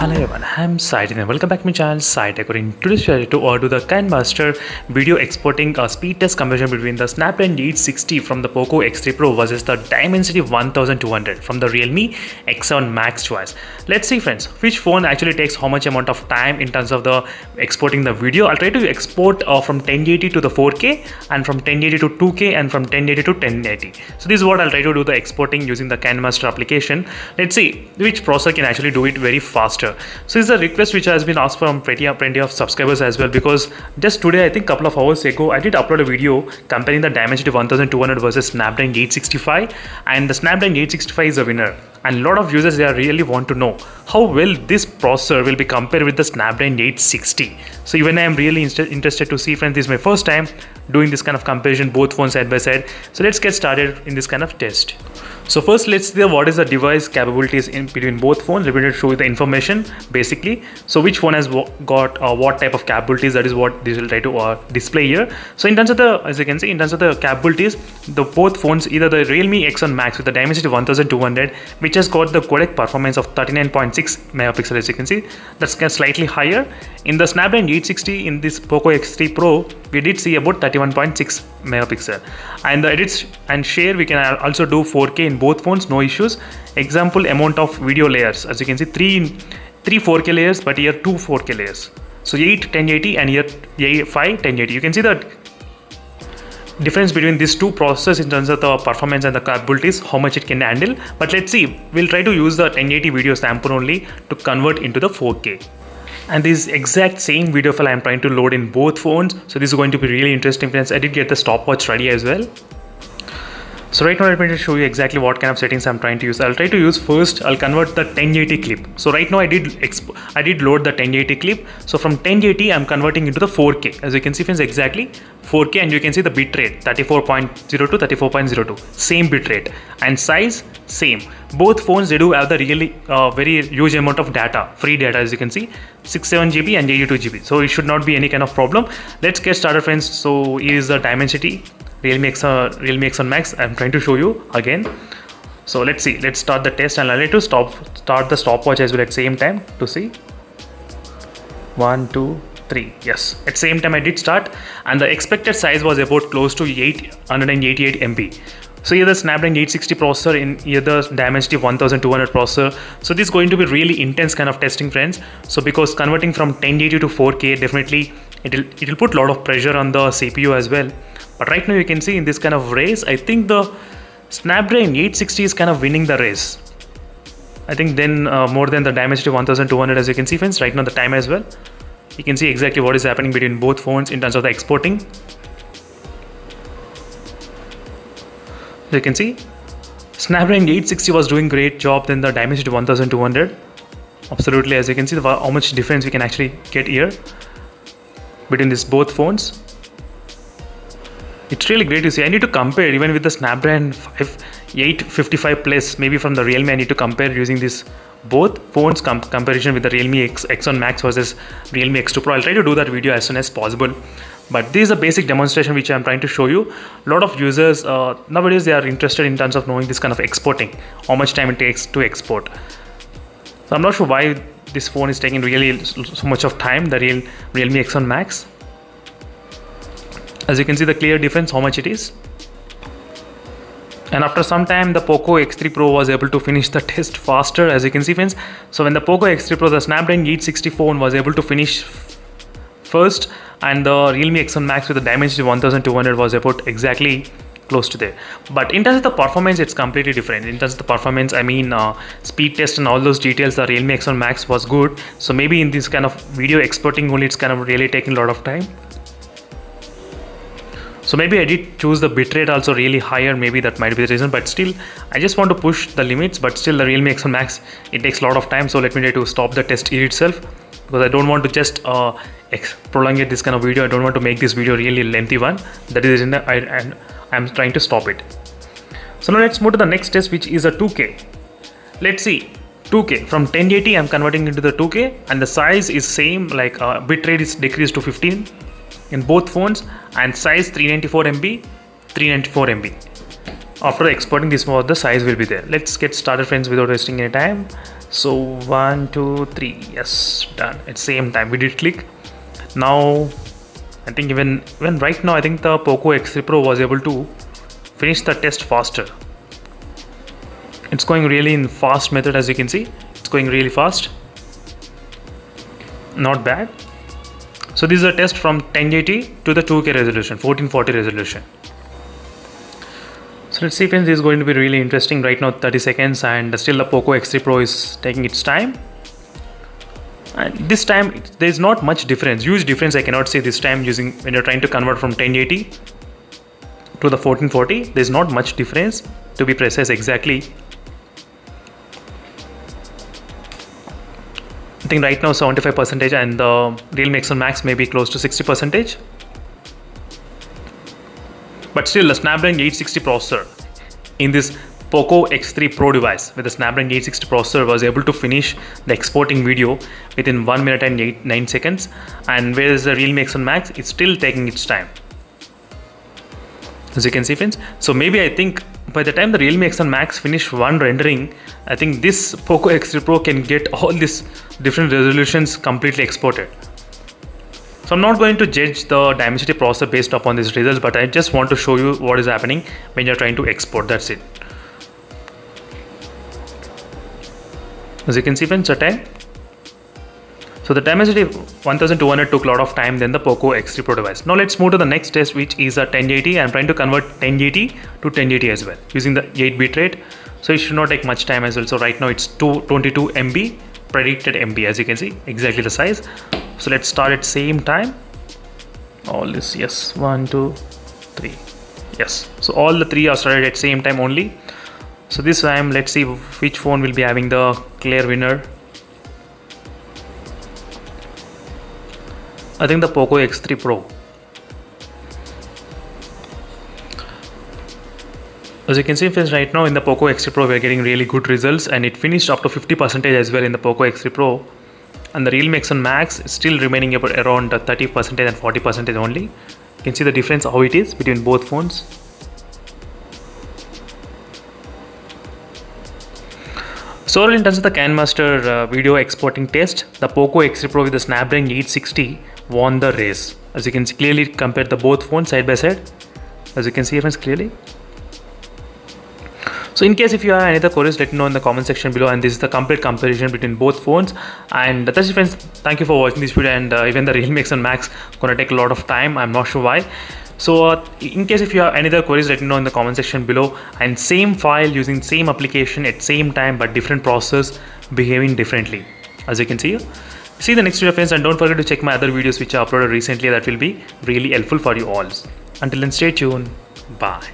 Hello everyone, I'm Sai and welcome back to my channel Sai Tech. In today's video to do the kinemaster video exporting a speed test comparison between the Snapdragon 860 from the POCO X3 Pro versus the Dimensity 1200 from the Realme X7 Max choice. Let's see friends, which phone actually takes how much amount of time in terms of the exporting the video. I'll try to export from 1080 to the 4K and from 1080 to 2K and from 1080 to 1080. So this is what I'll try to do the exporting using the kinemaster application. Let's see which processor can actually do it very faster. So this is a request which has been asked from plenty of subscribers as well, because just today, I think couple of hours ago, I did upload a video comparing the Dimensity 1200 versus Snapdragon 865, and the Snapdragon 865 is a winner. And a lot of users, they really want to know how well this processor will be compared with the Snapdragon 860. So even I am really interested to see friends, this is my first time doing this kind of comparison, both phones side by side. So let's get started in this kind of test. So first, let's see what is the device capabilities in between both phones. Let me show you the information basically. So which phone has got what type of capabilities, that is what this will try to display here. So in terms of the, as you can see, in terms of the capabilities, the both phones, either the Realme X1 Max with the Dimensity 1200, which has got the codec performance of 39.6 megapixel, as you can see, that's slightly higher. In the Snapdragon 860, in this POCO X3 Pro, we did see about 31.6 megapixel. And the edits and share, we can also do 4K in both phones, no issues. Example amount of video layers, as you can see, three 4K layers, but here 2 4K layers. So 8 1080 and here 5 1080. You can see the difference between these two processors in terms of the performance and the capabilities, how much it can handle. But let's see, we'll try to use the 1080 video sample only to convert into the 4K. And this exact same video file I'm trying to load in both phones. So this is going to be really interesting friends. I did get the stopwatch ready as well. So right now let me show you exactly what kind of settings I'm trying to use. I'll try to use first, I'll convert the 1080 clip. So right now I did load the 1080 clip. So from 1080 I'm converting into the 4K. As you can see friends, exactly 4K, and you can see the bitrate 34.02 to 34.02, same bitrate, and size same. Both phones, they do have the really very huge amount of data, free data, as you can see, 67 GB and 82 GB. So it should not be any kind of problem. Let's get started friends. So here is the Dimensity Realme X1 Max. I'm trying to show you again. So let's see, let's start the test, and I'll need to start the stopwatch as well at the same time to see. 1 2 3, yes, at the same time I did start, and the expected size was about close to 888 MB. So here the Snapdragon 860 processor, in here the Dimensity 1200 processor. So this is going to be really intense kind of testing friends. So because converting from 1080 to 4K, definitely it will put a lot of pressure on the CPU as well. But right now you can see in this kind of race, I think the Snapdragon 860 is kind of winning the race. I think then more than the Dimensity 1200, as you can see friends, right now the time as well. You can see exactly what is happening between both phones in terms of the exporting. You can see Snapdragon 860 was doing great job than the Dimensity 1200. Absolutely, as you can see how much difference we can actually get here between these both phones. It's really great to see. I need to compare even with the Snapdragon 855 Plus, maybe from the Realme. I need to compare using this both phones comparison with the Realme X1 Max versus Realme X2 Pro. I'll try to do that video as soon as possible. But this is a basic demonstration which I'm trying to show you. A lot of users nowadays, they are interested in terms of knowing this kind of exporting, how much time it takes to export. So I'm not sure why this phone is taking really so much of time, the Realme X1 Max. As you can see the clear difference, how much it is. And after some time, the POCO X3 Pro was able to finish the test faster, as you can see friends. So when the POCO X3 Pro, the Snapdragon 860 phone was able to finish first, and the Realme X1 Max with the Dimensity 1200 was about exactly close to there. But in terms of the performance, it's completely different. In terms of the performance, I mean speed test and all those details, the Realme X1 Max was good. So maybe in this kind of video exporting only, it's kind of really taking a lot of time. So maybe I did choose the bitrate also really higher, maybe that might be the reason, but still I just want to push the limits. But still the Realme X1 Max, it takes a lot of time. So let me try to stop the test here itself, because I don't want to just prolong this kind of video. I don't want to make this video really lengthy one. That is the reason I'm trying to stop it. So now let's move to the next test, which is a 2K. Let's see, 2K from 1080 I'm converting into the 2K, and the size is same, like bitrate is decreased to 15 in both phones, and size 394 MB. After exporting this mode, the size will be there. Let's get started friends without wasting any time. So 1 2 3, yes, done at same time we did click. Now I think even right now I think the POCO X3 Pro was able to finish the test faster. It's going really in fast method, as you can see. It's going really fast. Not bad. So this is a test from 1080 to the 2K resolution, 1440 resolution. So let's see, friends, this is going to be really interesting. Right now 30 seconds and still the POCO X3 Pro is taking its time. And this time there is not much difference, huge difference I cannot say this time using when you're trying to convert from 1080 to the 1440. There's not much difference, to be precise exactly. I think right now 75% and the Realme X1 Max may be close to 60%. But still the Snapdragon 860 processor in this POCO X3 Pro device with the Snapdragon 860 processor was able to finish the exporting video within 1 minute and 9 seconds, and whereas the Realme X1 Max is still taking its time, as you can see, friends. So maybe I think by the time the Realme X1 Max finish one rendering, I think this POCO X3 Pro can get all these different resolutions completely exported. So I'm not going to judge the Dimensity processor based upon these results, but I just want to show you what is happening when you're trying to export. That's it. As you can see, friends, the time. So the Dimensity 1200 took a lot of time than the POCO X3 Pro device. Now let's move to the next test, which is a 1080. I'm trying to convert 1080 to 1080 as well using the 8-bit rate. So it should not take much time as well. So right now it's 222 MB, predicted MB, as you can see, exactly the size. So let's start at same time. All this, yes, 1 2 3, yes. So all the three are started at same time only. So this time let's see which phone will be having the clear winner. I think the POCO X3 Pro. As you can see, friends, right now in the POCO X3 Pro we are getting really good results, and it finished up to 50% as well in the POCO X3 Pro, and the Realme X1 Max is still remaining about around 30% and 40% only. You can see the difference how it is between both phones. So in terms of the kinemaster video exporting test, the POCO X3 Pro with the Snapdragon 860 won the race. As you can see, clearly compare the both phones side by side. As you can see, friends, clearly. So in case if you have any other queries, let me know in the comment section below, and this is the complete comparison between both phones. And that's it, friends. Thank you for watching this video, and even the Realme X1 Max gonna take a lot of time. I'm not sure why. So in case if you have any other queries, let me know in the comment section below. And same file using same application at same time, but different process behaving differently, as you can see. See the next video, friends, and don't forget to check my other videos which I uploaded recently. That will be really helpful for you all. Until then, stay tuned. Bye.